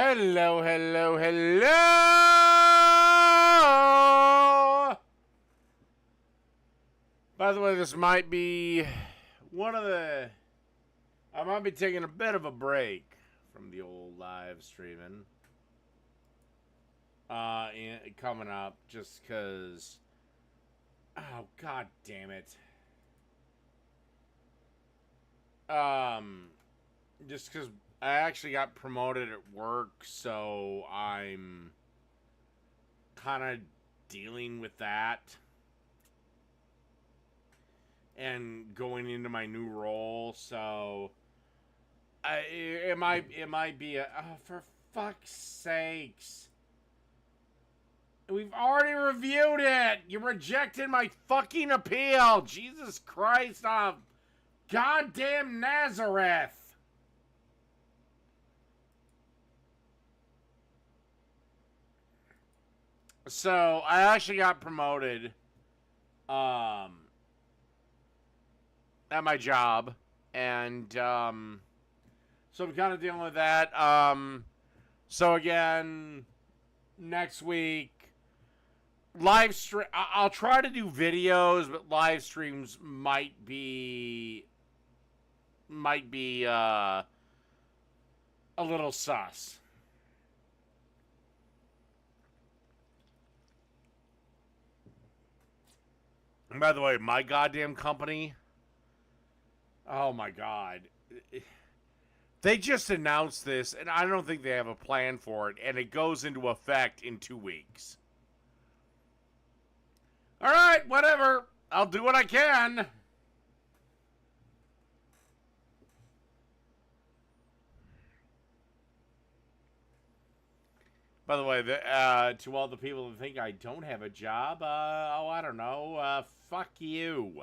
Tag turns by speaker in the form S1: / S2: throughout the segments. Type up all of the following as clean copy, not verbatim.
S1: Hello, hello, hello! By the way, this might be one of the... I might be taking a bit of a break from the old live streaming. Coming up, just because... Oh, god damn it. Just because I actually got promoted at work, so I'm kind of dealing with that. And going into my new role, so... it might be a... Oh, for fuck's sakes. We've already reviewed it. You rejected my fucking appeal. Jesus Christ of goddamn Nazareth. So, I actually got promoted at my job. And so I'm kind of dealing with that. So again, next week, live stream. I'll try to do videos, but live streams might be a little sus. And by the way, my goddamn company, oh my god, they just announced this, and I don't think they have a plan for it, and it goes into effect in 2 weeks. All right, whatever. I'll do what I can. By the way, to all the people that think I don't have a job, I don't know, fuck you.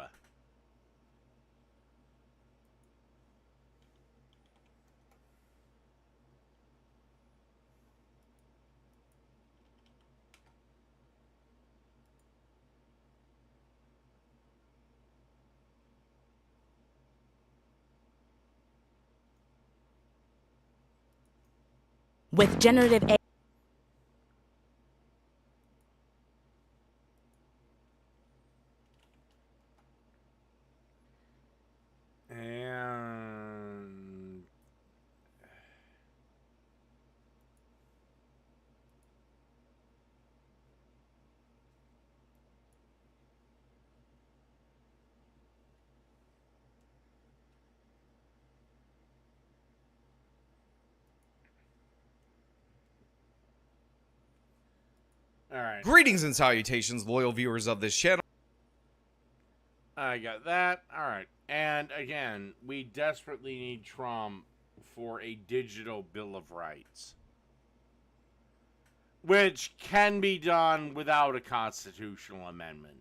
S2: With generative AI.
S1: And all right.
S3: Greetings and salutations, loyal viewers of this channel.
S1: I got that. All right. And again, we desperately need Trump for a digital Bill of Rights, which can be done without a constitutional amendment.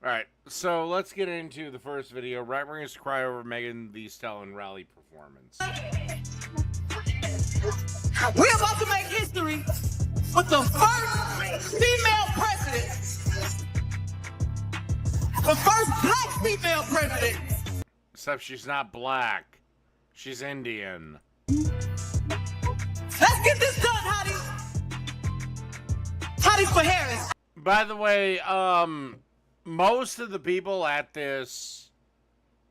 S1: All right, so let's get into the first video. Right-wingers cry over Megan Thee Stallion rally performance.
S4: We're about to make history with the first female president. The first black female president.
S1: Except she's not black. She's Indian.
S4: Let's get this done, Hottie. Hottie for Harris.
S1: By the way, most of the people at this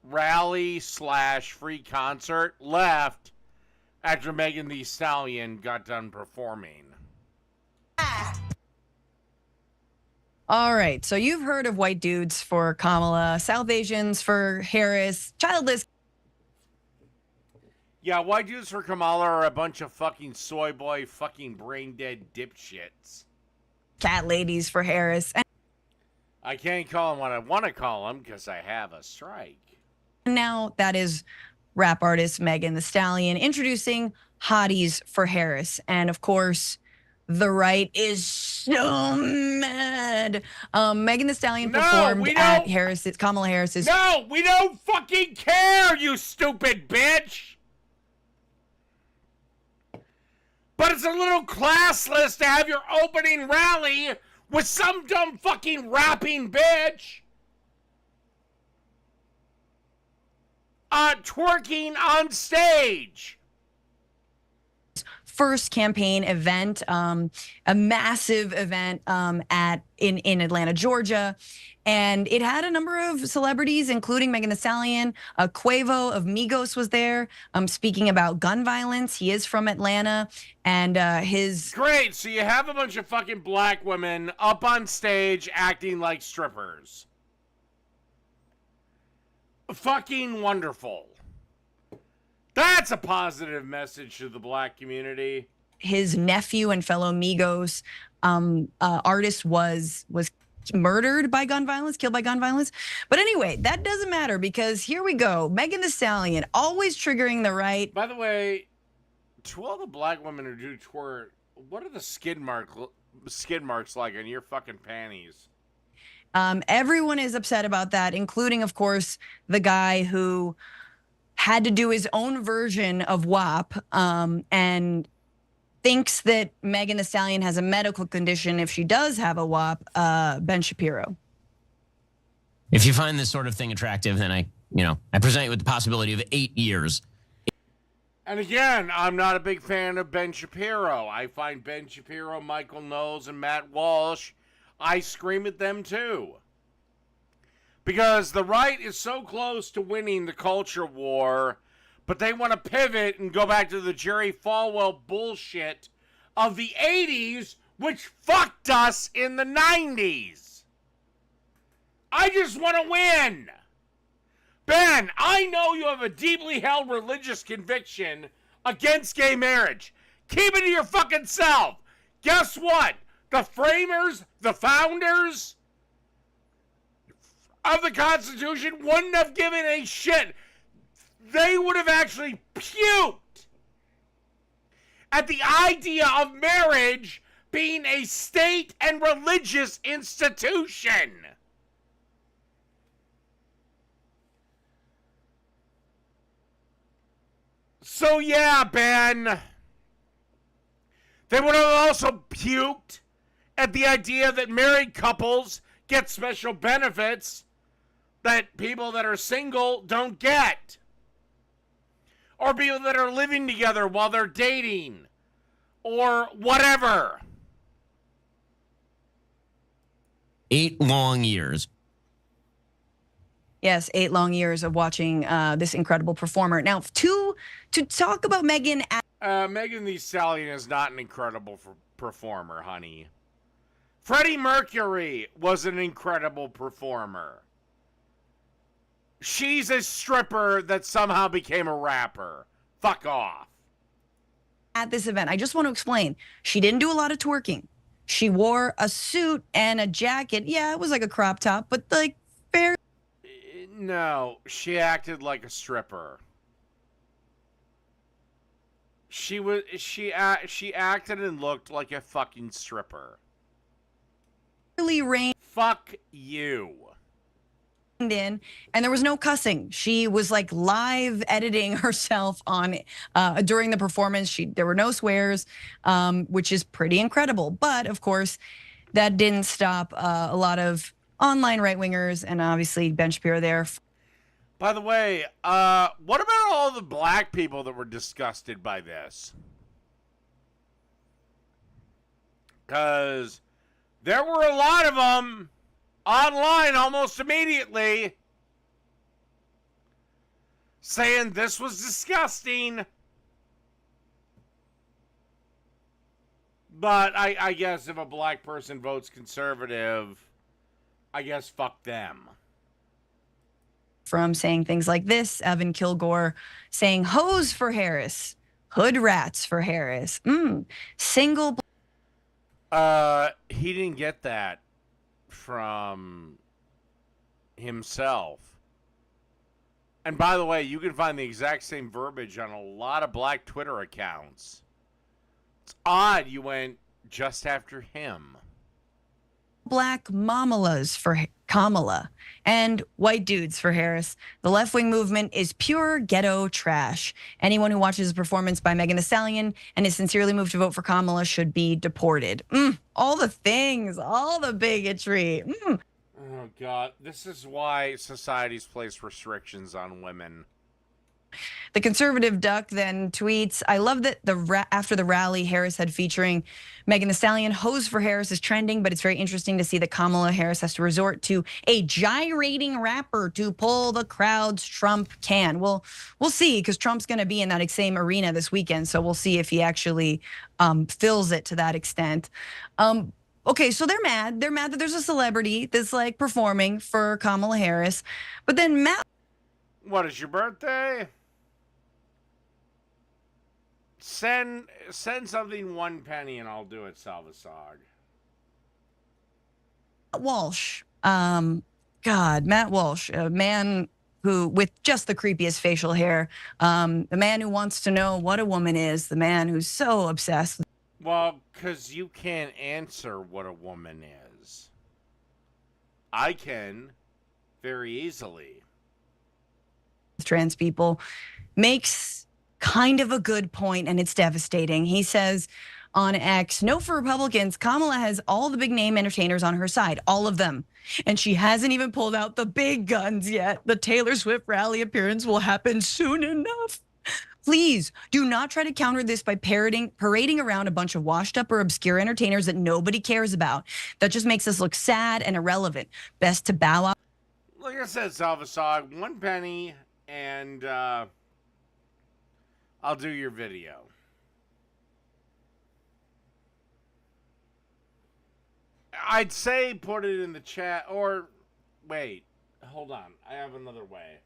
S1: rally / free concert left after Megan Thee Stallion got done performing.
S5: All right, so you've heard of white dudes for Kamala, South Asians for Harris, childless.
S1: Yeah, white dudes for Kamala are a bunch of fucking soy boy, fucking brain dead dipshits.
S5: Cat ladies for Harris. And
S1: I can't call them what I want to call them because I have a strike.
S5: now that is rap artist Megan Thee Stallion introducing hotties for Harris. And of course, the right is so mad. Megan Thee Stallion performed at Kamala Harris's.
S1: No, we don't fucking care, you stupid bitch. But it's a little classless to have your opening rally with some dumb fucking rapping bitch twerking on stage.
S5: First campaign event, a massive event in Atlanta, Georgia. And it had a number of celebrities, including Megan Thee Stallion. Quavo of Migos was there, speaking about gun violence. He is from Atlanta, and his...
S1: Great, so you have a bunch of fucking black women up on stage acting like strippers. Fucking wonderful. That's a positive message to the black community.
S5: His nephew and fellow Migos artist was murdered by gun violence, killed by gun violence. But anyway, that doesn't matter because here we go. Megan Thee Stallion, always triggering the right.
S1: By the way, to all the black women who do twerk, what are the skid marks like on your fucking panties?
S5: Everyone is upset about that, including, of course, the guy who had to do his own version of WAP and thinks that Megan Thee Stallion has a medical condition if she does have a WAP, Ben Shapiro.
S2: If you find this sort of thing attractive, then I present you with the possibility of 8 years.
S1: And again, I'm not a big fan of Ben Shapiro. I find Ben Shapiro, Michael Knowles, and Matt Walsh, I scream at them too. Because the right is so close to winning the culture war, but they want to pivot and go back to the Jerry Falwell bullshit of the 80s, which fucked us in the 90s. I just want to win. Ben, I know you have a deeply held religious conviction against gay marriage. Keep it to your fucking self. Guess what? The framers, the founders of the Constitution wouldn't have given a shit. They would have actually puked at the idea of marriage being a state and religious institution. So yeah, Ben, they would have also puked at the idea that married couples get special benefits that people that are single don't get. Or people that are living together while they're dating. Or whatever.
S2: 8 long years.
S5: Yes, 8 long years of watching this incredible performer. Now, to talk about Megan...
S1: Megan Thee Stallion is not an incredible performer, honey. Freddie Mercury was an incredible performer. She's a stripper that somehow became a rapper. Fuck off.
S5: At this event, I just want to explain. She didn't do a lot of twerking. She wore a suit and a jacket. Yeah, it was like a crop top, but like fair.
S1: No, she acted like a stripper. She acted and looked like a fucking stripper.
S5: Reined
S1: Fuck you.
S5: in, and there was no cussing. She was like live editing herself on during the performance. There were no swears, which is pretty incredible. But of course, that didn't stop a lot of online right-wingers and obviously Ben Shapiro there.
S1: By the way, what about all the black people that were disgusted by this? Because there were a lot of them online almost immediately saying this was disgusting. But I guess if a black person votes conservative, I guess fuck them.
S5: From saying things like this, Evan Kilgore saying hoes for Harris, hood rats for Harris, single.
S1: He didn't get that from himself. And by the way, you can find the exact same verbiage on a lot of black Twitter accounts. It's odd you went just after him.
S5: black mamalas for Kamala and white dudes for Harris. The left-wing movement is pure ghetto trash. Anyone who watches a performance by Megan Thee Stallion and is sincerely moved to vote for Kamala should be deported. All the things, all the bigotry.
S1: Oh, God. This is why society's placed restrictions on women.
S5: The conservative duck then tweets, I love that after the rally, Harris had featuring Megan Thee Stallion. Hose for Harris is trending, but it's very interesting to see that Kamala Harris has to resort to a gyrating rapper to pull the crowds Trump can. Well, we'll see, because Trump's going to be in that same arena this weekend. So we'll see if he actually fills it to that extent. Okay, so they're mad. They're mad that there's a celebrity that's like performing for Kamala Harris. But then Matt.
S1: What is your birthday? Send something 1 penny and I'll do it, Salvasog.
S5: Walsh, Matt Walsh, a man who with just the creepiest facial hair, the man who wants to know what a woman is, the man who's so obsessed.
S1: Well, because you can't answer what a woman is. I can very easily.
S5: Trans people makes kind of a good point, and it's devastating. He says on X, no, for Republicans, Kamala has all the big name entertainers on her side, all of them. And she hasn't even pulled out the big guns yet. The Taylor Swift rally appearance will happen soon enough. Please do not try to counter this by parading around a bunch of washed up or obscure entertainers that nobody cares about. That just makes us look sad and irrelevant. Best to bow out.
S1: Like I said, Salvasog, 1 penny and I'll do your video. I'd say put it in the chat, or wait, hold on. I have another way.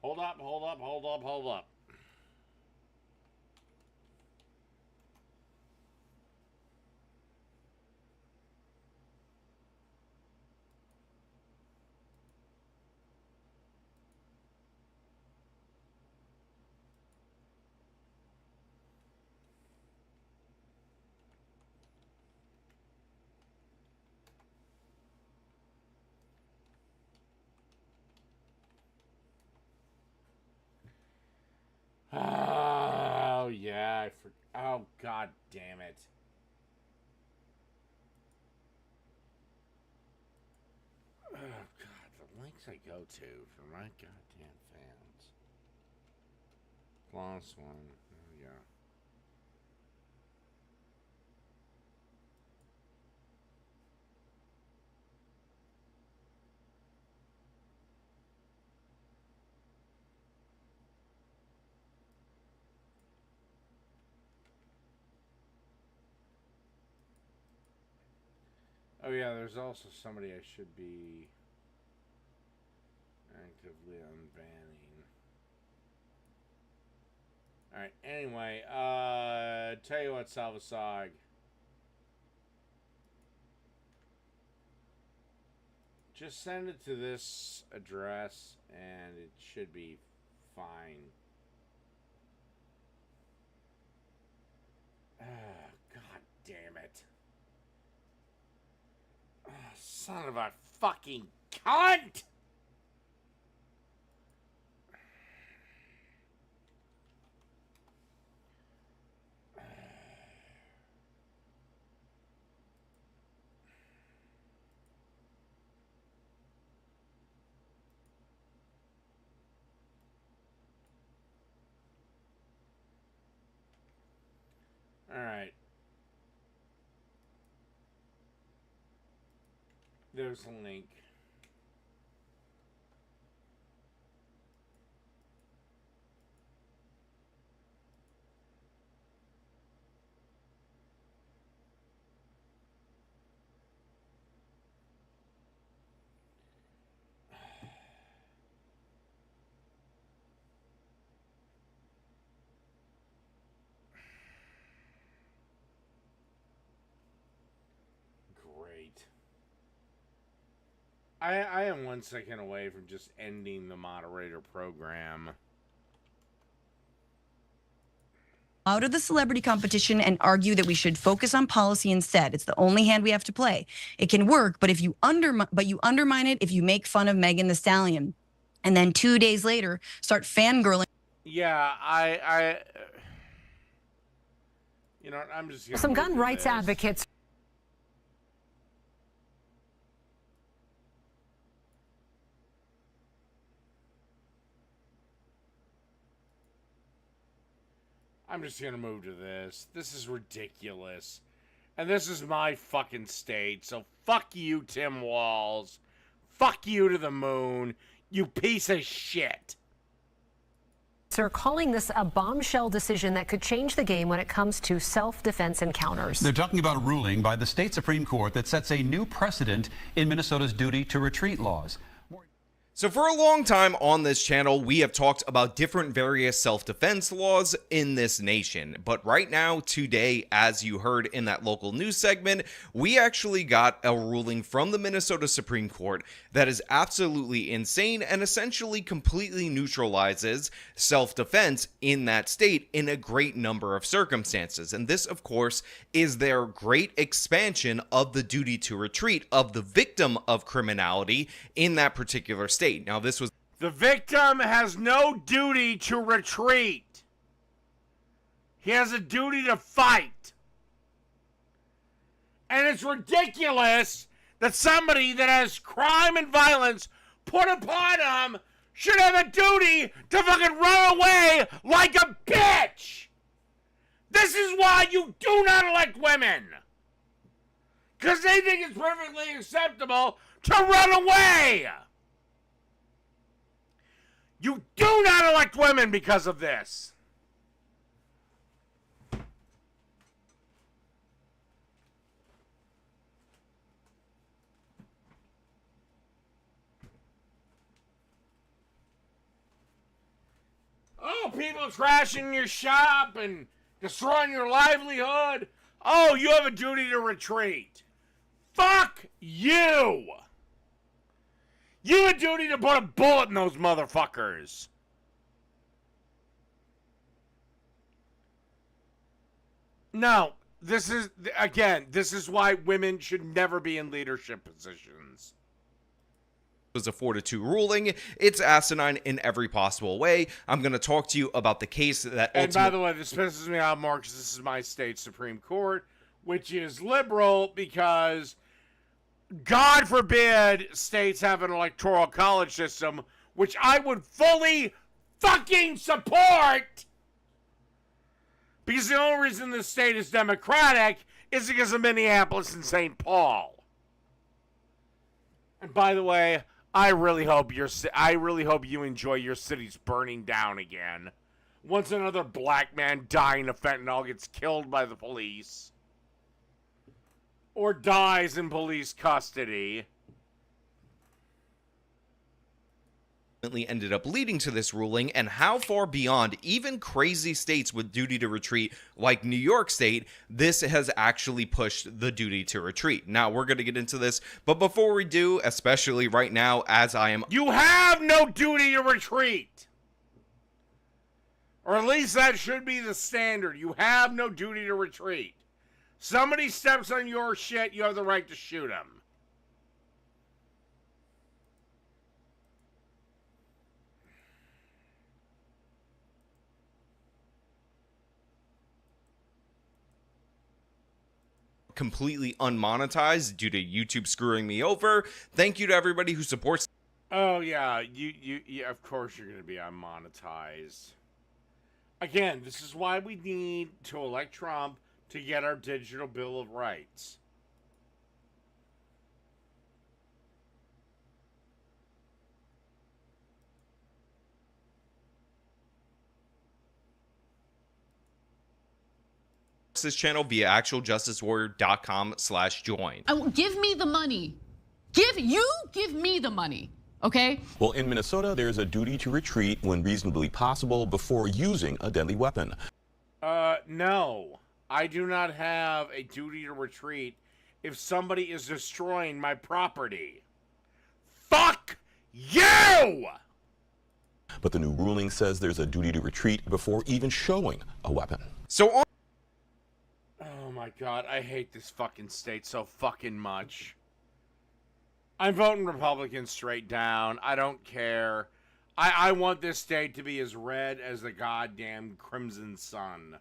S1: Hold up. Oh, yeah. Oh, God damn it. Oh, God. The links I go to for my goddamn fans. Last one. There we go. Oh yeah, there's also somebody I should be actively unbanning. Alright, anyway, tell you what, Salvasog. Just send it to this address and it should be fine. God damn it. Son of a fucking cunt! Alright. There's a link. Great. I am 1 second away from just ending the moderator program.
S5: out of the celebrity competition and argue that we should focus on policy instead. It's the only hand we have to play. It can work, but if you undermine it if you make fun of Megan Thee Stallion, and then 2 days later start fangirling.
S1: Yeah, you know, I'm just gonna
S6: Some
S1: move
S6: gun
S1: to
S6: rights
S1: this.
S6: advocates.
S1: I'm just gonna move to this. This is ridiculous. And this is my fucking state, so fuck you, Tim Walz. Fuck you to the moon, you piece of shit.
S6: Are calling this a bombshell decision that could change the game when it comes to self-defense encounters.
S7: They're talking about a ruling by the state Supreme Court that sets a new precedent in Minnesota's duty to retreat laws.
S3: So for a long time on this channel, we have talked about different various self-defense laws in this nation. But right now, today, as you heard in that local news segment, we actually got a ruling from the Minnesota Supreme Court that is absolutely insane and essentially completely neutralizes self-defense in that state in a great number of circumstances. And this, of course, is their great expansion of the duty to retreat of the victim of criminality in that particular state. Now, this was
S1: The victim has no duty to retreat. He has a duty to fight. And it's ridiculous that somebody that has crime and violence put upon him should have a duty to fucking run away like a bitch. This is why you do not elect women. Because they think it's perfectly acceptable to run away. You do not elect women because of this. Oh, people trashing your shop and destroying your livelihood. Oh, you have a duty to retreat. Fuck you. You have a duty to put a bullet in those motherfuckers. No, this is why women should never be in leadership positions.
S3: Was a 4-2 ruling. It's asinine in every possible way. I'm going to talk to you about the case that
S1: And by the way, this pisses me off more because this is my state Supreme Court, which is liberal because God forbid states have an electoral college system, which I would fully fucking support. Because the only reason the state is democratic is because of Minneapolis and St. Paul. And by the way, I really hope you enjoy your cities burning down again. Once another black man dying of fentanyl gets killed by the police. Or dies in police custody.
S3: Ended up leading to this ruling, and how far beyond even crazy states with duty to retreat like New York State, this has actually pushed the duty to retreat. Now, we're going to get into this, but before we do, especially right now, as I am...
S1: You have no duty to retreat! Or at least that should be the standard. You have no duty to retreat. Somebody steps on your shit, you have the right to shoot him.
S3: Completely unmonetized due to YouTube screwing me over. Thank you to everybody who supports.
S1: Oh yeah, you of course you're gonna be unmonetized. Again, this is why we need to elect Trump to get our digital Bill of Rights.
S3: This channel via actualjusticewarrior.com/join.
S8: Give me the money. Give me the money. Okay?
S9: Well, in Minnesota, there's a duty to retreat when reasonably possible before using a deadly weapon.
S1: No. I do not have a duty to retreat if somebody is destroying my property. Fuck you!
S9: But the new ruling says there's a duty to retreat before even showing a weapon.
S3: So on
S1: Oh my god, I hate this fucking state so fucking much. I'm voting Republican straight down. I don't care. I want this state to be as red as the goddamn crimson sun.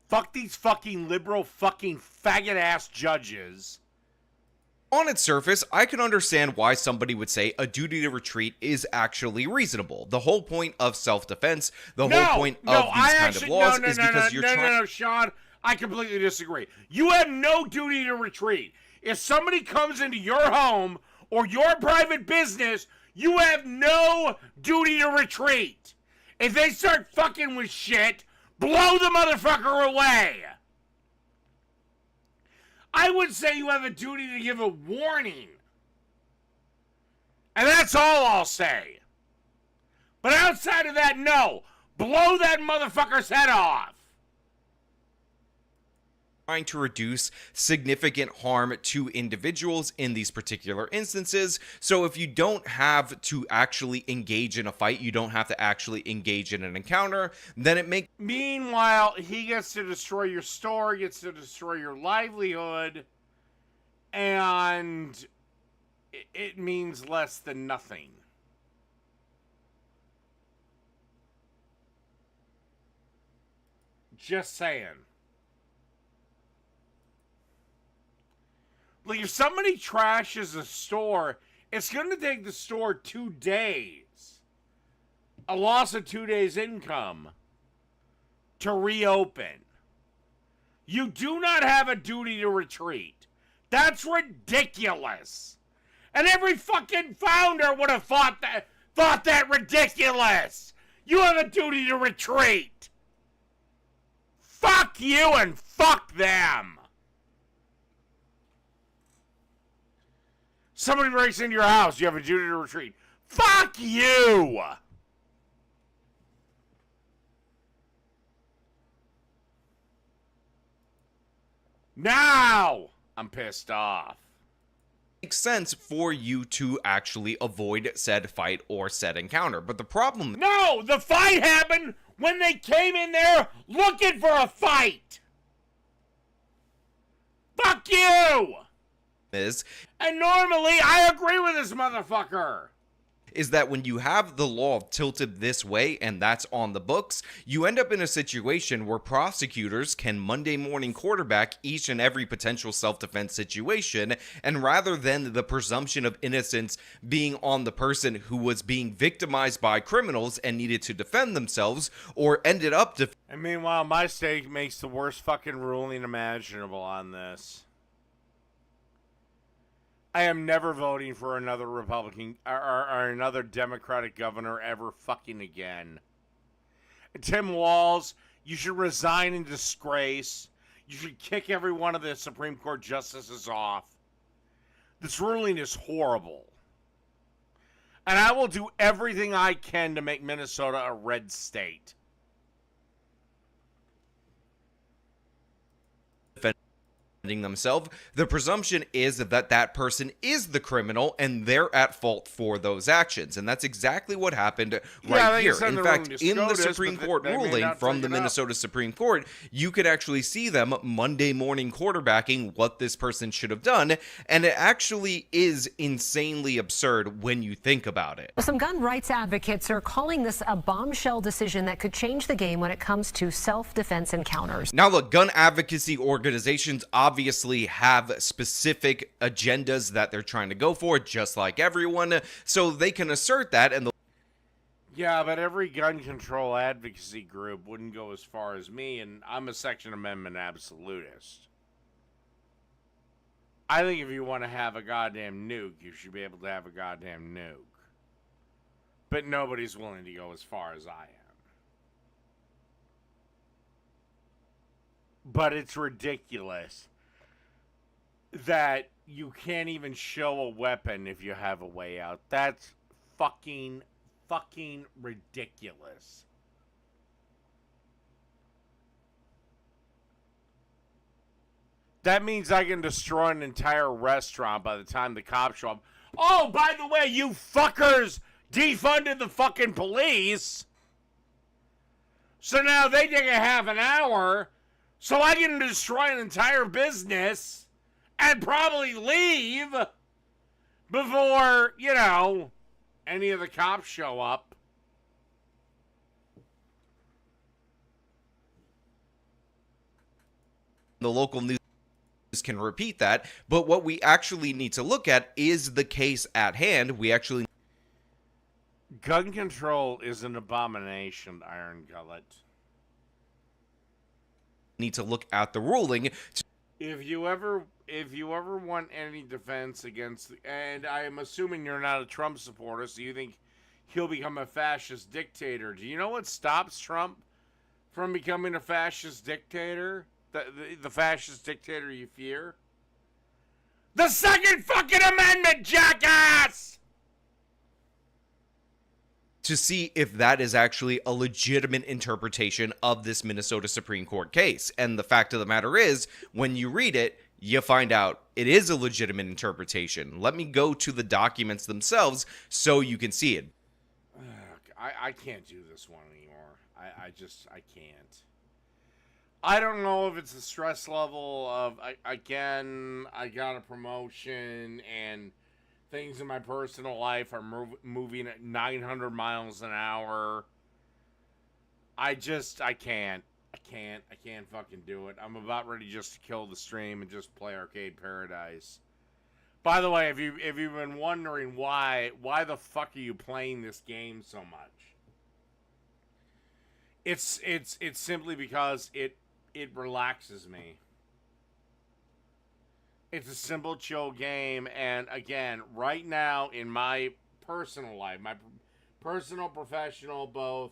S1: Fuck these fucking liberal fucking faggot ass judges.
S3: On its surface, I can understand why somebody would say a duty to retreat is actually reasonable. The whole point of self-defense, the whole point of these kind of laws is because you're trying...
S1: No, Sean, I completely disagree. You have no duty to retreat. If somebody comes into your home or your private business, you have no duty to retreat. If they start fucking with shit, blow the motherfucker away. I would say you have a duty to give a warning. And that's all I'll say. But outside of that, no. Blow that motherfucker's head off.
S3: Trying to reduce significant harm to individuals in these particular instances. So if you don't have to actually engage in a fight, you don't have to actually engage in an encounter, then it makes...
S1: Meanwhile, he gets to destroy your store, gets to destroy your livelihood, and it means less than nothing. Just saying. Like, if somebody trashes a store, it's going to take the store 2 days. A loss of 2 days' income to reopen. You do not have a duty to retreat. That's ridiculous. And every fucking founder would have thought that ridiculous. You have a duty to retreat. Fuck you and fuck them. Somebody breaks into your house, you have a duty to retreat. Fuck you! Now I'm pissed off.
S3: Makes sense for you to actually avoid said fight or said encounter. But the problem...
S1: No! The fight happened when they came in there looking for a fight! Fuck you!
S3: is
S1: And normally I agree with this motherfucker.
S3: Is that when you have the law tilted this way and that's on the books, you end up in a situation where prosecutors can Monday morning quarterback each and every potential self-defense situation, and rather than the presumption of innocence being on the person who was being victimized by criminals and needed to defend themselves or ended up
S1: and meanwhile my state makes the worst fucking ruling imaginable on this. I am never voting for another Republican or another Democratic governor ever fucking again. Tim Walz, you should resign in disgrace. You should kick every one of the Supreme Court justices off. This ruling is horrible. And I will do everything I can to make Minnesota a red state.
S3: themselves, the presumption is that that person is the criminal and they're at fault for those actions. And that's exactly what happened right here. In fact, in the Supreme Court ruling from the Minnesota Supreme Court, you could actually see them Monday morning quarterbacking what this person should have done. And it actually is insanely absurd when you think about it.
S6: Some gun rights advocates are calling this a bombshell decision that could change the game when it comes to self-defense encounters.
S3: Now, look, gun advocacy organizations obviously have specific agendas that they're trying to go for, just like everyone, so they can assert that. And
S1: yeah, but every gun control advocacy group wouldn't go as far as me, and I'm a Second Amendment absolutist. I think if you want to have a goddamn nuke, you should be able to have a goddamn nuke. But nobody's willing to go as far as I am. But it's ridiculous that you can't even show a weapon if you have a way out. That's fucking ridiculous. That means I can destroy an entire restaurant by the time the cops show up. Oh, by the way, you fuckers defunded the fucking police. So now they take a half an hour so I can destroy an entire business and probably leave before, you know, any of the cops show up.
S3: The local news can repeat that, but what we actually need to look at is the case at hand. We actually
S1: Gun control is an abomination, Iron Gullet.
S3: need to look at the ruling.
S1: If you ever want any defense against, and I am assuming you're not a Trump supporter, so you think he'll become a fascist dictator. Do you know what stops Trump from becoming a fascist dictator? The fascist dictator you fear? The Second fucking Amendment, jackass!
S3: To see if that is actually a legitimate interpretation of this Minnesota Supreme Court case. And the fact of the matter is, when you read it, you find out it is a legitimate interpretation. Let me go to the documents themselves so you can see it.
S1: I can't do this one anymore. I can't. I don't know if it's the stress level of, I got a promotion and things in my personal life are moving at 900 miles an hour. I can't fucking do it. I'm about ready just to kill the stream and just play Arcade Paradise. By the way, if you've been wondering why the fuck are you playing this game so much? It's simply because it relaxes me. It's a simple, chill game, and again, right now in my personal life, my personal, professional, both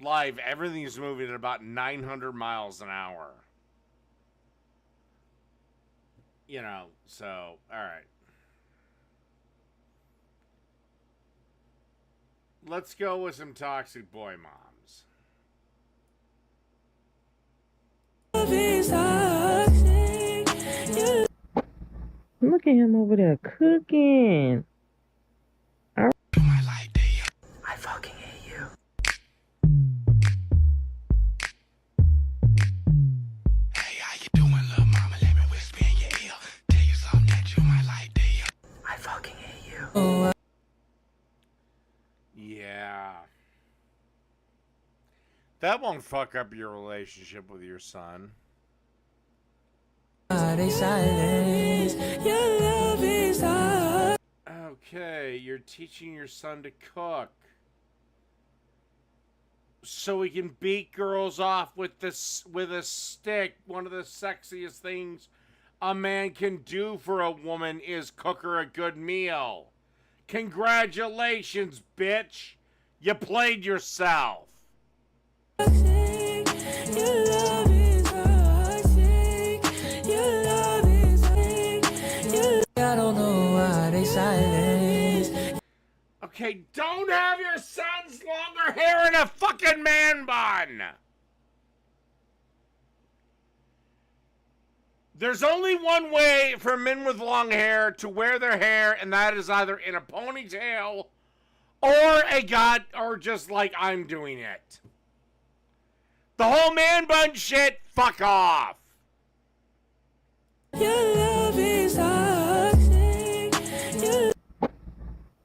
S1: life, everything's moving at about 900 miles an hour. You know, so, alright. Let's go with some toxic boy moms.
S10: Look at him over there cooking.
S4: I fucking hate you. Hey, how you doing, little mama? Let me whisper in your ear. Tell you something that you might like, dear. I fucking hate you.
S1: Yeah. That won't fuck up your relationship with your son. Okay, you're teaching your son to cook so he can beat girls off with a stick. One of the sexiest things a man can do for a woman is cook her a good meal. Congratulations, bitch. You played yourself. Okay, don't have your son's longer hair in a fucking man bun. There's only one way for men with long hair to wear their hair, and that is either in a ponytail or just like I'm doing it. The whole man bun shit, fuck off.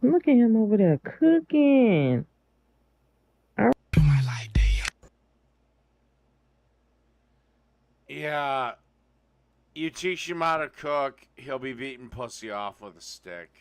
S10: Look at him over there cooking.
S1: Yeah, you teach him how to cook, he'll be beating pussy off with a stick.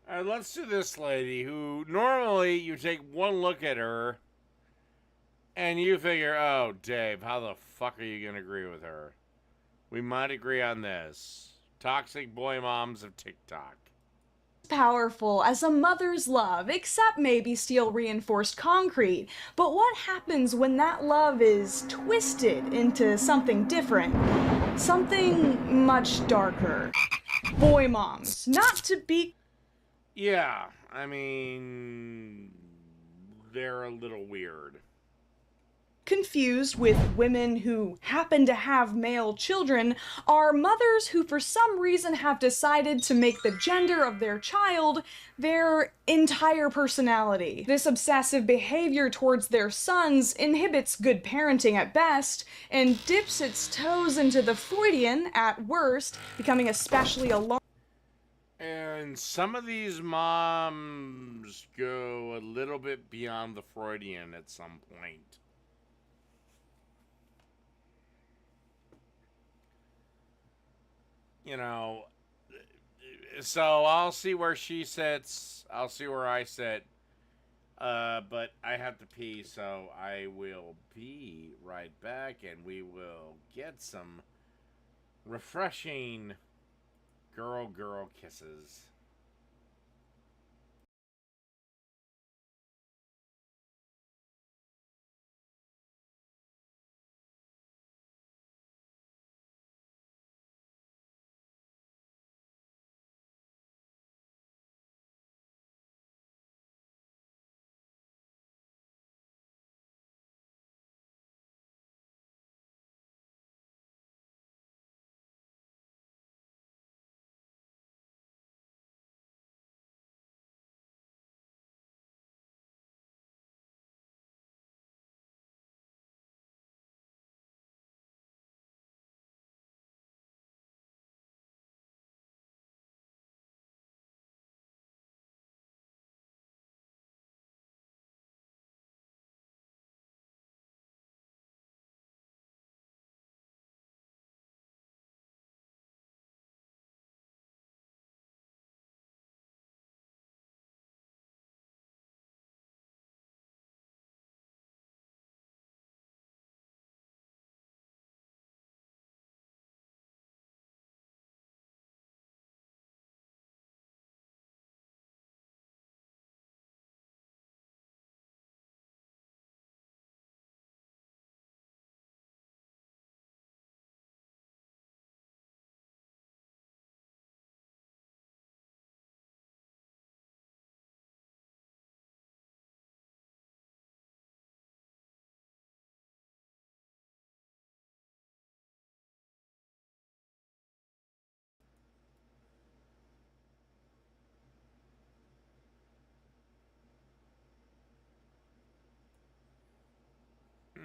S1: All right, let's do this lady who normally you take one look at her And you figure, oh, Dave, how the fuck are you going to agree with her? We might agree on this. Toxic boy moms of TikTok.
S11: Powerful as a mother's love, except maybe steel reinforced concrete. But what happens when that love is twisted into something different? Something much darker. Boy moms. Not to be...
S1: Yeah, I mean, they're a little weird.
S11: confused with women who happen to have male children are mothers who for some reason have decided to make the gender of their child their entire personality. This obsessive behavior towards their sons inhibits good parenting at best and dips its toes into the Freudian at worst, becoming especially alarming.
S1: And some of these moms go a little bit beyond the Freudian at some point. You know, so I'll see where she sits. I'll see where I sit. But I have to pee, so I will be right back, and we will get some refreshing girl kisses.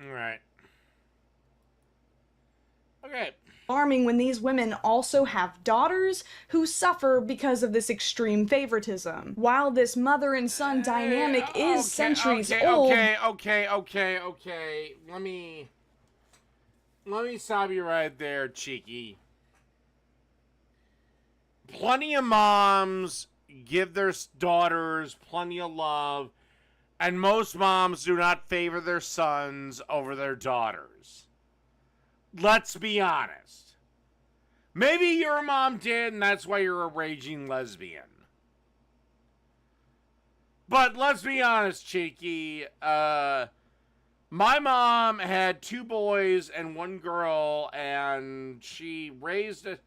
S1: All right. Okay.
S11: Alarming when these women also have daughters who suffer because of this extreme favoritism. While this mother and son dynamic is centuries old.
S1: Okay. Let me stop you right there, cheeky. Plenty of moms give their daughters plenty of love, and most moms do not favor their sons over their daughters. Let's be honest. Maybe your mom did, and that's why you're a raging lesbian. But let's be honest, cheeky. My mom had 2 boys and 1 girl, and she raised a...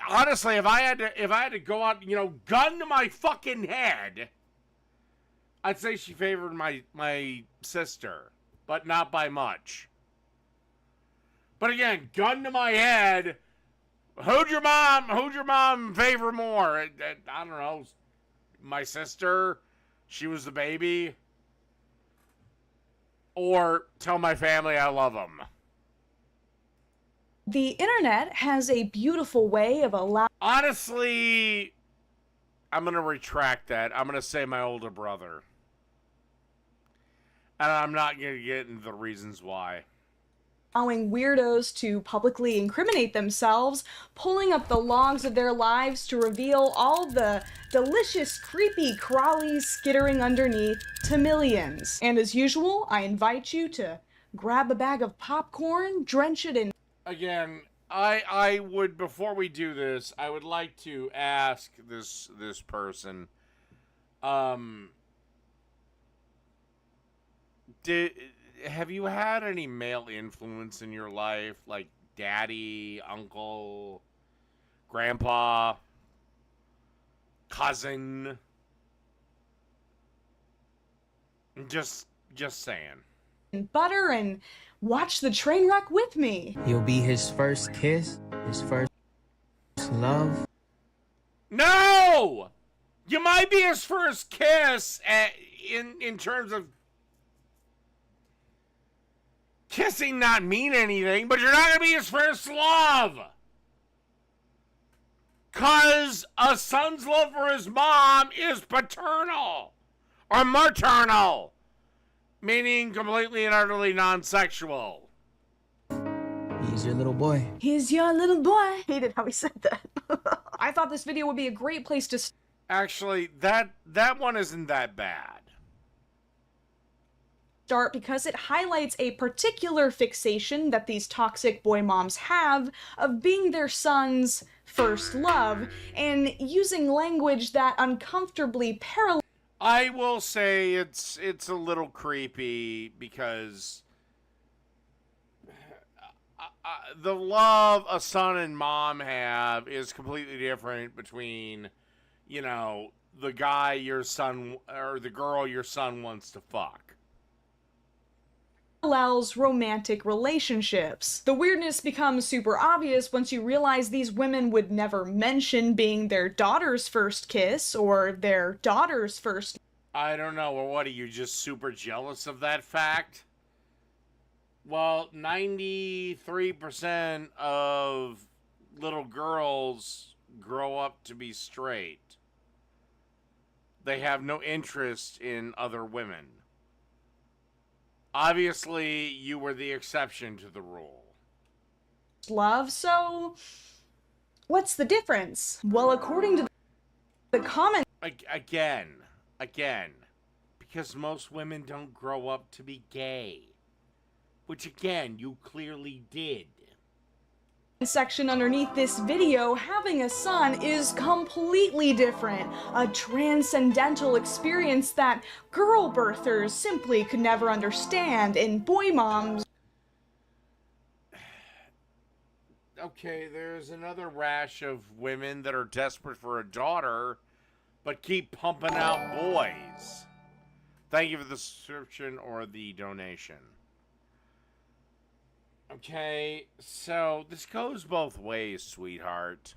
S1: Honestly, if I had to go out, gun to my fucking head, I'd say she favored my sister, but not by much. But again, gun to my head, who'd your mom favor more? I don't know. My sister, she was the baby, or tell my family I love them.
S11: The internet has a beautiful way of allowing...
S1: Honestly, I'm going to retract that. I'm going to say my older brother. And I'm not going to get into the reasons why.
S11: allowing weirdos to publicly incriminate themselves, pulling up the logs of their lives to reveal all the delicious, creepy crawlies skittering underneath to millions. And as usual, I invite you to grab a bag of popcorn, drench it in...
S1: Again, I would, before we do this, I would like to ask this person, have you had any male influence in your life, like daddy, uncle, grandpa, cousin? Just saying.
S11: butter and watch the train wreck with me.
S12: You'll be his first kiss, his first love.
S1: No! You might be his first kiss in terms of kissing not mean anything, but you're not going to be his first love. 'Cause a son's love for his mom is paternal or maternal, meaning completely and utterly non-sexual.
S12: He's your little boy.
S11: He's your little boy. Hated how he said that. I thought this video would be a great place to
S1: Actually, that one isn't that bad.
S11: Start because it highlights a particular fixation that these toxic boy moms have of being their son's first love and using language that uncomfortably parallels.
S1: I will say it's a little creepy because the love a son and mom have is completely different between, you know, the guy your son or the girl your son wants to fuck.
S11: Parallels romantic relationships. The weirdness becomes super obvious once you realize these women would never mention being their daughter's first kiss or their daughter's first.
S1: I don't know. Well, what are you, just super jealous of that fact? Well, 93% of little girls grow up to be straight. They have no interest in other women. Obviously, you were the exception to the rule.
S11: Love, so what's the difference? Well, according to the comment...
S1: Again, because most women don't grow up to be gay. Which, again, you clearly did.
S11: Section underneath this video, having a son is completely different. A transcendental experience that girl birthers simply could never understand, and boy moms...
S1: Okay, there's another rash of women that are desperate for a daughter, but keep pumping out boys. Thank you for the subscription or the donation. Okay, so this goes both ways, sweetheart.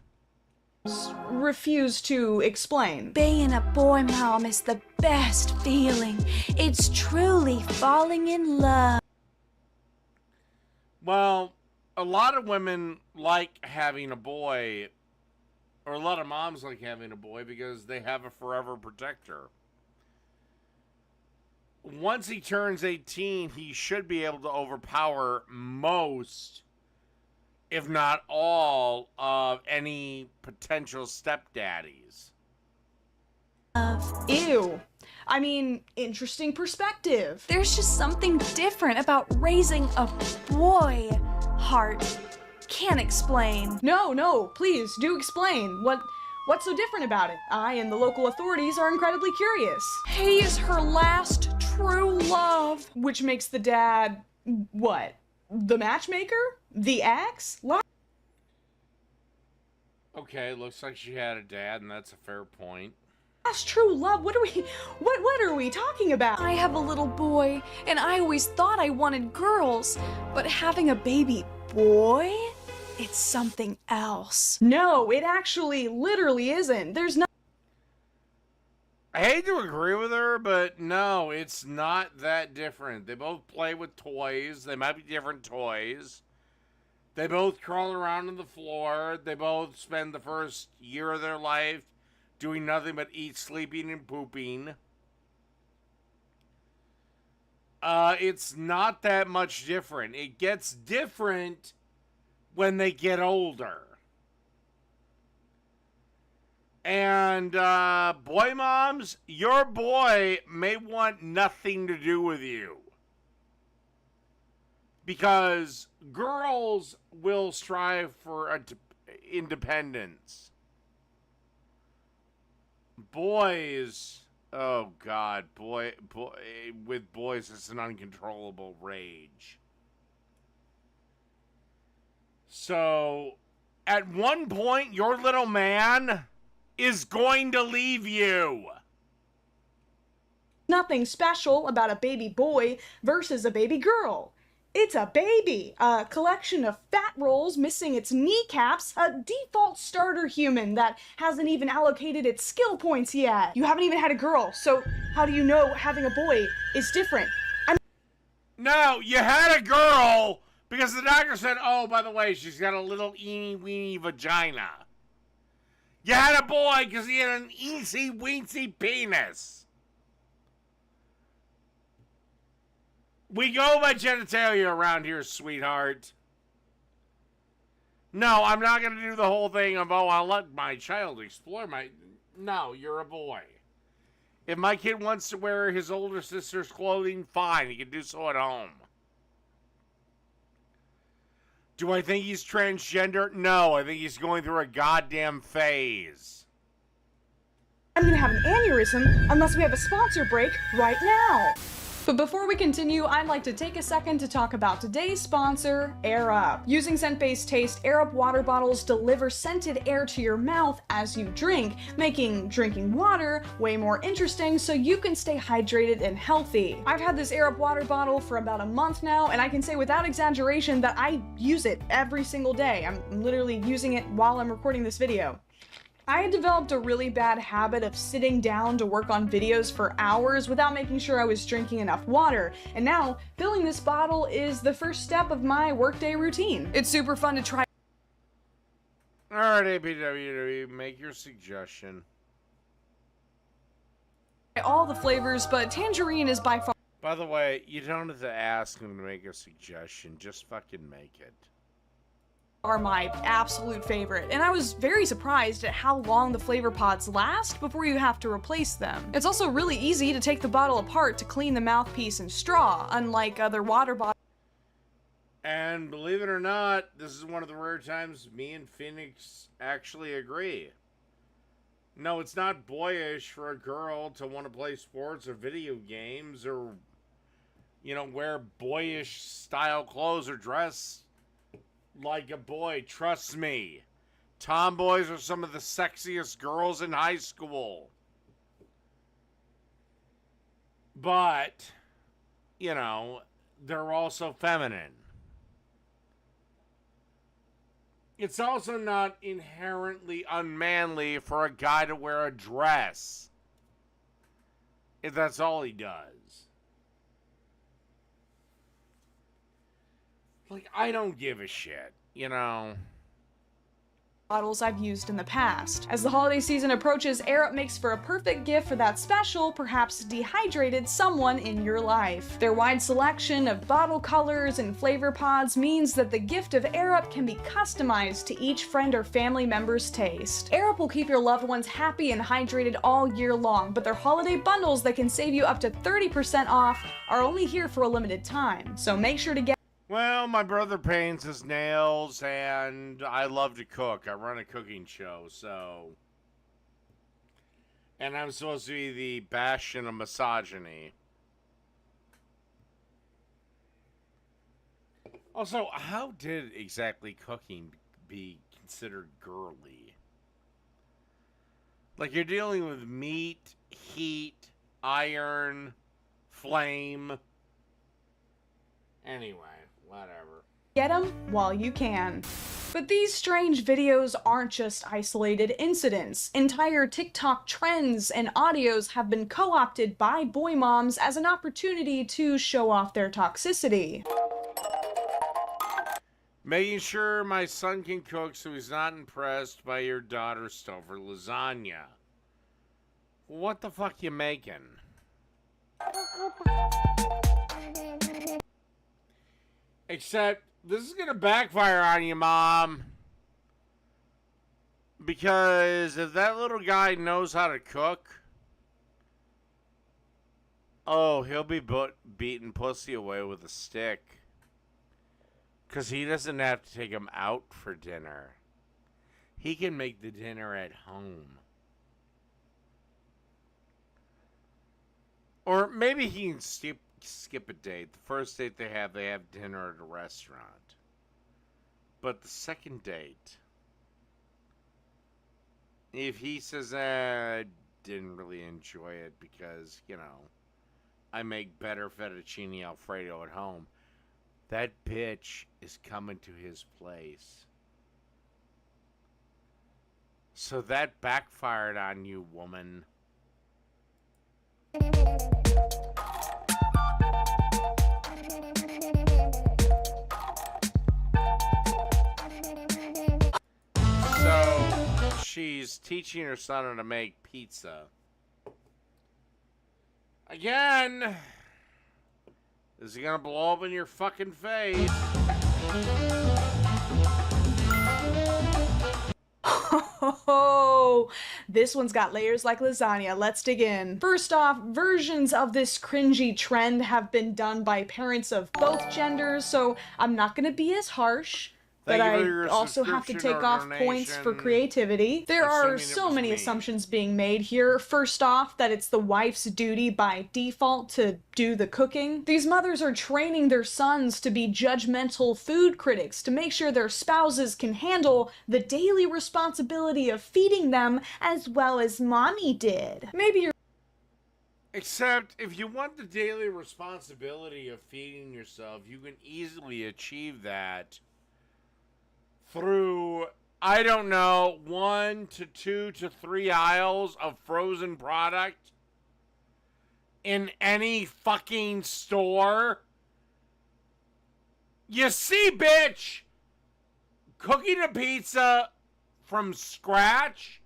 S11: Refuse to explain.
S13: Being a boy mom is the best feeling. It's truly falling in love.
S1: Well, a lot of women like having a boy, or a lot of moms like having a boy because they have a forever protector. Once he turns 18, he should be able to overpower most, if not all, of any potential stepdaddies.
S11: Ew. I mean, interesting perspective.
S13: There's just something different about raising a boy heart. Can't explain.
S11: No, please, do explain. What's so different about it? I and the local authorities are incredibly curious.
S13: He is her last true love.
S11: Which makes the dad, what? The matchmaker? The ex?
S1: Okay, looks like she had a dad, and that's a fair point.
S11: Last true love? What are we talking about?
S13: I have a little boy, and I always thought I wanted girls, but having a baby boy? It's something else.
S11: No, it actually literally isn't. There's no...
S1: I hate to agree with her, but no, it's not that different. They both play with toys. They might be different toys. They both crawl around on the floor. They both spend the first year of their life doing nothing but eat, sleeping, and pooping. It's not that much different. It gets different when they get older. And boy moms, your boy may want nothing to do with you. Because girls will strive for independence. Boys, oh God, with boys it's an uncontrollable rage. So, at one point, your little man is going to leave you.
S11: Nothing special about a baby boy versus a baby girl. It's a baby, a collection of fat rolls missing its kneecaps, a default starter human that hasn't even allocated its skill points yet. You haven't even had a girl, so how do you know having a boy is different?
S1: No, you had a girl because the doctor said, oh, by the way, she's got a little eeny weeny vagina. You had a boy because he had an eensy weensy penis. We go by genitalia around here, sweetheart. No, I'm not going to do the whole thing of, oh, I'll let my child explore my... No, you're a boy. If my kid wants to wear his older sister's clothing, fine. He can do so at home. Do I think he's transgender? No, I think he's going through a goddamn phase.
S11: I'm gonna have an aneurysm unless we have a sponsor break right now. But before we continue, I'd like to take a second to talk about today's sponsor, AirUp. Using scent-based taste, AirUp water bottles deliver scented air to your mouth as you drink, making drinking water way more interesting so you can stay hydrated and healthy. I've had this AirUp water bottle for about a month now, and I can say without exaggeration that I use it every single day. I'm literally using it while I'm recording this video. I had developed a really bad habit of sitting down to work on videos for hours without making sure I was drinking enough water, and now filling this bottle is the first step of my workday routine. It's super fun to try.
S1: Alright, APWW, make your suggestion.
S11: All the flavors, but tangerine is by far.
S1: By the way, you don't have to ask him to make a suggestion, just fucking make it.
S11: Are my absolute favorite, and I was very surprised at how long the flavor pods last before you have to replace them. It's also really easy to take the bottle apart to clean the mouthpiece and straw, unlike other water bottles.
S1: And believe it or not, this is one of the rare times me and Phoenix actually agree. No, it's not boyish for a girl to want to play sports or video games or, you know, wear boyish style clothes or dress like a boy. Trust me. Tomboys are some of the sexiest girls in high school. But, you know, they're also feminine. It's also not inherently unmanly for a guy to wear a dress, if that's all he does. Like, I don't give a shit, you know.
S11: Bottles I've used in the past. As the holiday season approaches, AirUp makes for a perfect gift for that special, perhaps dehydrated someone in your life. Their wide selection of bottle colors and flavor pods means that the gift of AirUp can be customized to each friend or family member's taste. AirUp will keep your loved ones happy and hydrated all year long, but their holiday bundles that can save you up to 30% off are only here for a limited time. So make sure to get.
S1: Well, my brother paints his nails, and I love to cook. I run a cooking show, so... And I'm supposed to be the bastion of misogyny. Also, how did exactly cooking be considered girly? Like, you're dealing with meat, heat, iron, flame... Anyway, whatever.
S11: Get them while you can. But these strange videos aren't just isolated incidents. Entire TikTok trends and audios have been co-opted by boy moms as an opportunity to show off their toxicity.
S1: Making sure my son can cook so he's not impressed by your daughter's Stouffer lasagna. What the fuck you making? Except this is going to backfire on you, Mom. Because if that little guy knows how to cook, oh, he'll be beating pussy away with a stick. Because he doesn't have to take him out for dinner. He can make the dinner at home. Or maybe he can skip a date. The first date they have dinner at a restaurant. But the second date, if he says, I didn't really enjoy it because, I make better fettuccine Alfredo at home, that bitch is coming to his place. So that backfired on you, woman. So she's teaching her son how to make pizza. Again, is he gonna blow up in your fucking face?
S11: Oh, this one's got layers like lasagna. Let's dig in. First off, versions of this cringy trend have been done by parents of both genders, so I'm not gonna be as harsh. But I also have to take off points for creativity. There are so many assumptions being made here. First off, that it's the wife's duty by default to do the cooking. These mothers are training their sons to be judgmental food critics, to make sure their spouses can handle the daily responsibility of feeding them as well as mommy did. Maybe you're
S1: Except, if you want the daily responsibility of feeding yourself, you can easily achieve that through, I don't know, 1 to 2 to 3 aisles of frozen product in any fucking store. You see, bitch, cooking a pizza from scratch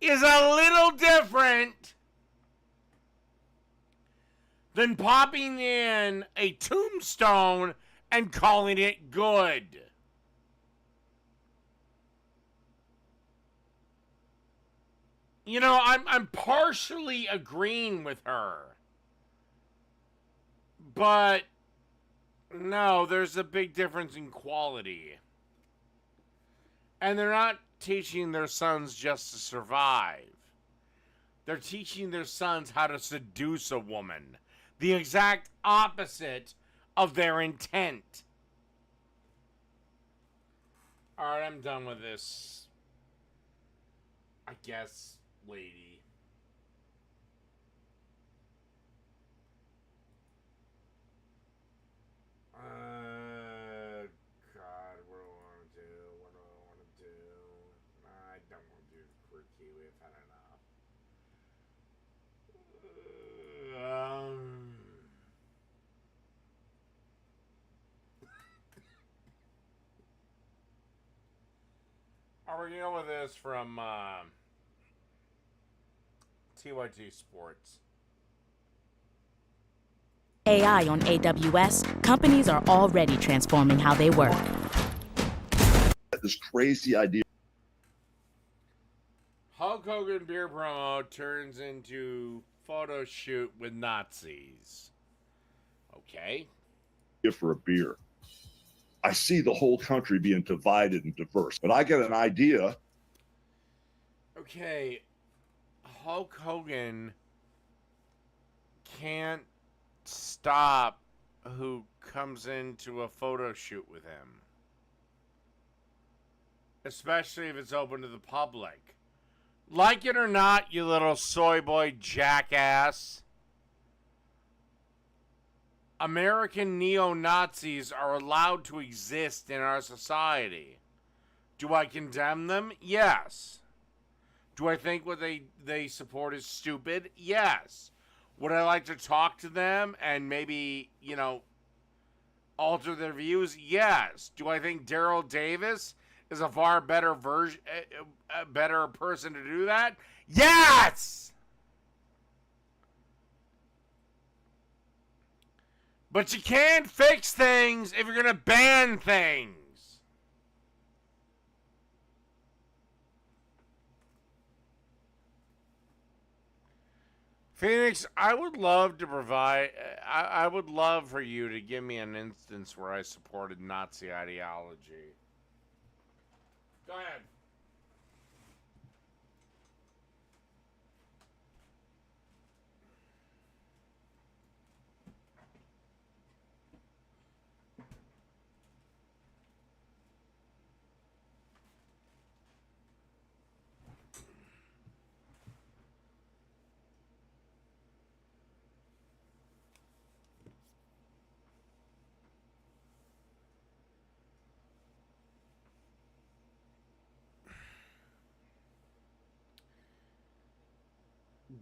S1: is a little different than popping in a tombstone and calling it good. I'm partially agreeing with her. But no, there's a big difference in quality. And they're not teaching their sons just to survive. They're teaching their sons how to seduce a woman. The exact opposite of their intent. Alright, I'm done with this. I guess, lady. God, what do I want to do? What do I want to do? I don't want to do quirky. We've had enough. Are we going with this from TYT Sports?
S14: AI on AWS, companies are already transforming how they work.
S15: This crazy idea.
S1: Hulk Hogan beer promo turns into photo shoot with Nazis. Okay.
S15: For a beer. I see the whole country being divided and diverse, but I get an idea.
S1: Okay. Hulk Hogan can't stop who comes into a photo shoot with him. Especially if it's open to the public. Like it or not, you little soy boy jackass, American neo-Nazis are allowed to exist in our society. Do I condemn them? Yes. Do I think what they support is stupid? Yes. Would I like to talk to them and maybe, alter their views? Yes. Do I think Daryl Davis is a far better a better person to do that? Yes! But you can't fix things if you're going to ban things. Phoenix, I would love to provide... I would love for you to give me an instance where I supported Nazi ideology. Go ahead.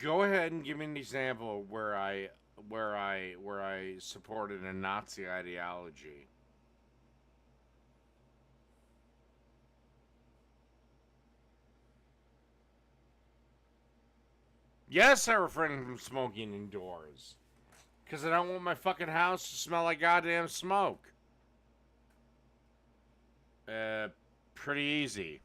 S1: Go ahead and give me an example of where I supported a Nazi ideology. Yes, I refrain from smoking indoors. Because I don't want my fucking house to smell like goddamn smoke. Pretty easy.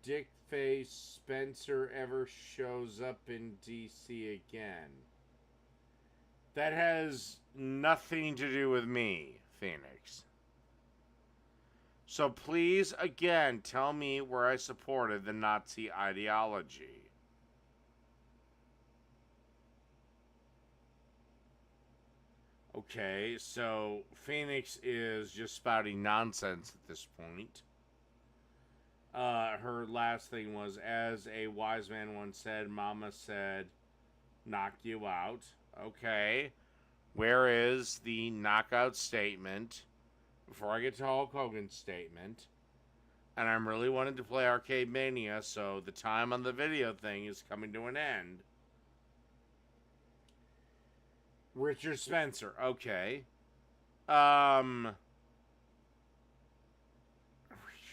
S1: Dick face Spencer ever shows up in DC again. That has nothing to do with me, Phoenix. So please, again, tell me where I supported the Nazi ideology. Okay, so Phoenix is just spouting nonsense at this point. Her last thing was, as a wise man once said, Mama said, knock you out. Okay. Where is the knockout statement? Before I get to Hulk Hogan's statement. And I'm really wanting to play Arcade Mania, so the time on the video thing is coming to an end. Richard Spencer. Okay.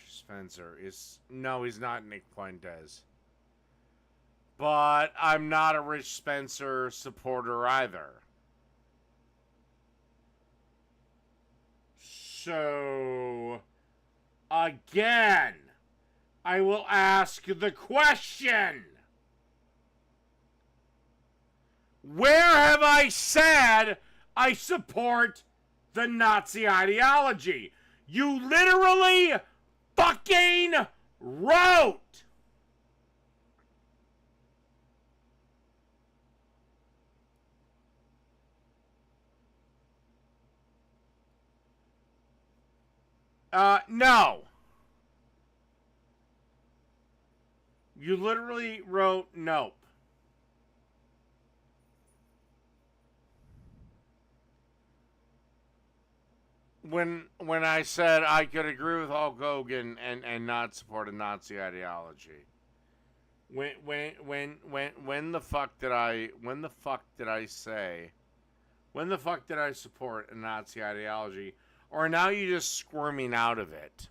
S1: Spencer is... No, he's not Nick Fuentes. But I'm not a Rich Spencer supporter either. So... Again, I will ask the question. Where have I said I support the Nazi ideology? You literally... fucking wrote. No. You literally wrote nope. When I said I could agree with Hulk Hogan and not support a Nazi ideology. When the fuck did I say? When the fuck did I support a Nazi ideology? Or now you just squirming out of it?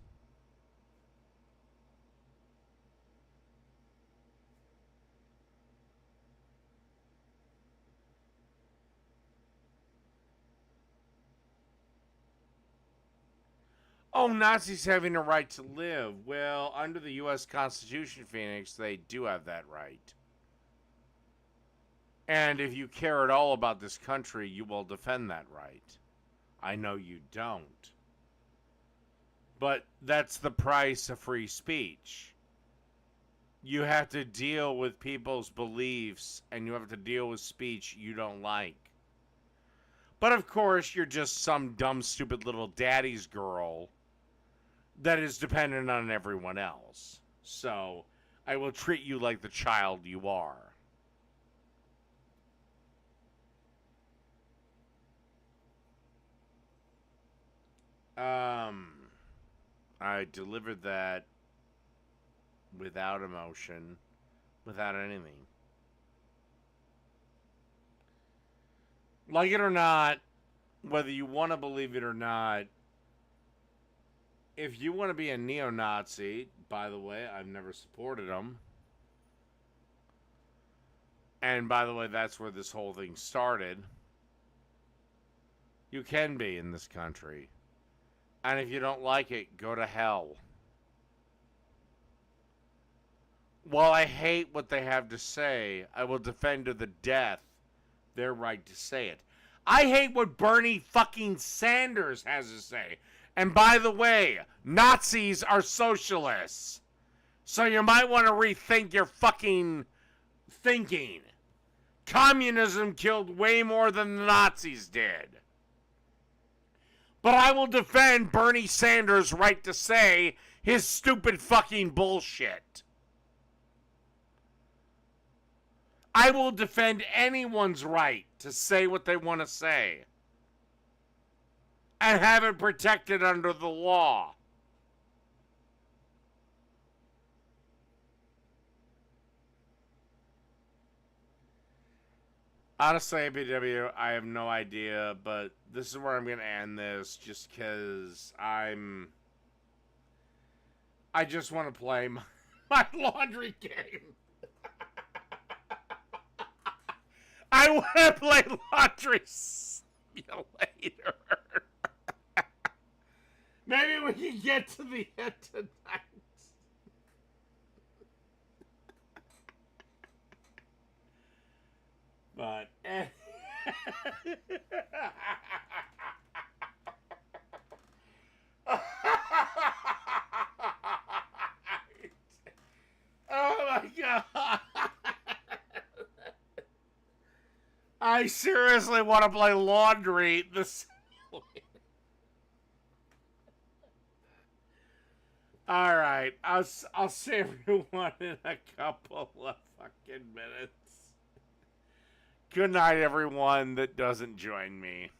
S1: Oh, Nazis having a right to live. Well, under the U.S. Constitution, Phoenix, they do have that right. And if you care at all about this country, you will defend that right. I know you don't. But that's the price of free speech. You have to deal with people's beliefs, and you have to deal with speech you don't like. But of course, you're just some dumb, stupid little daddy's girl that is dependent on everyone else. So, I will treat you like the child you are. I delivered that without emotion, without anything. Like it or not, whether you want to believe it or not, if you want to be a neo-Nazi, by the way, I've never supported them. And by the way, that's where this whole thing started. You can be in this country. And if you don't like it, go to hell. While I hate what they have to say, I will defend to the death their right to say it. I hate what Bernie fucking Sanders has to say. And by the way, Nazis are socialists. So you might want to rethink your fucking thinking. Communism killed way more than the Nazis did. But I will defend Bernie Sanders' right to say his stupid fucking bullshit. I will defend anyone's right to say what they want to say. And have it protected under the law. Honestly, ABW, I have no idea, but this is where I'm going to end this just because I just want to play my laundry game. I want to play Laundry Simulator. Maybe we can get to the end tonight. But oh my god. I seriously want to play laundry this All right, I'll see everyone in a couple of fucking minutes. Good night, everyone that doesn't join me.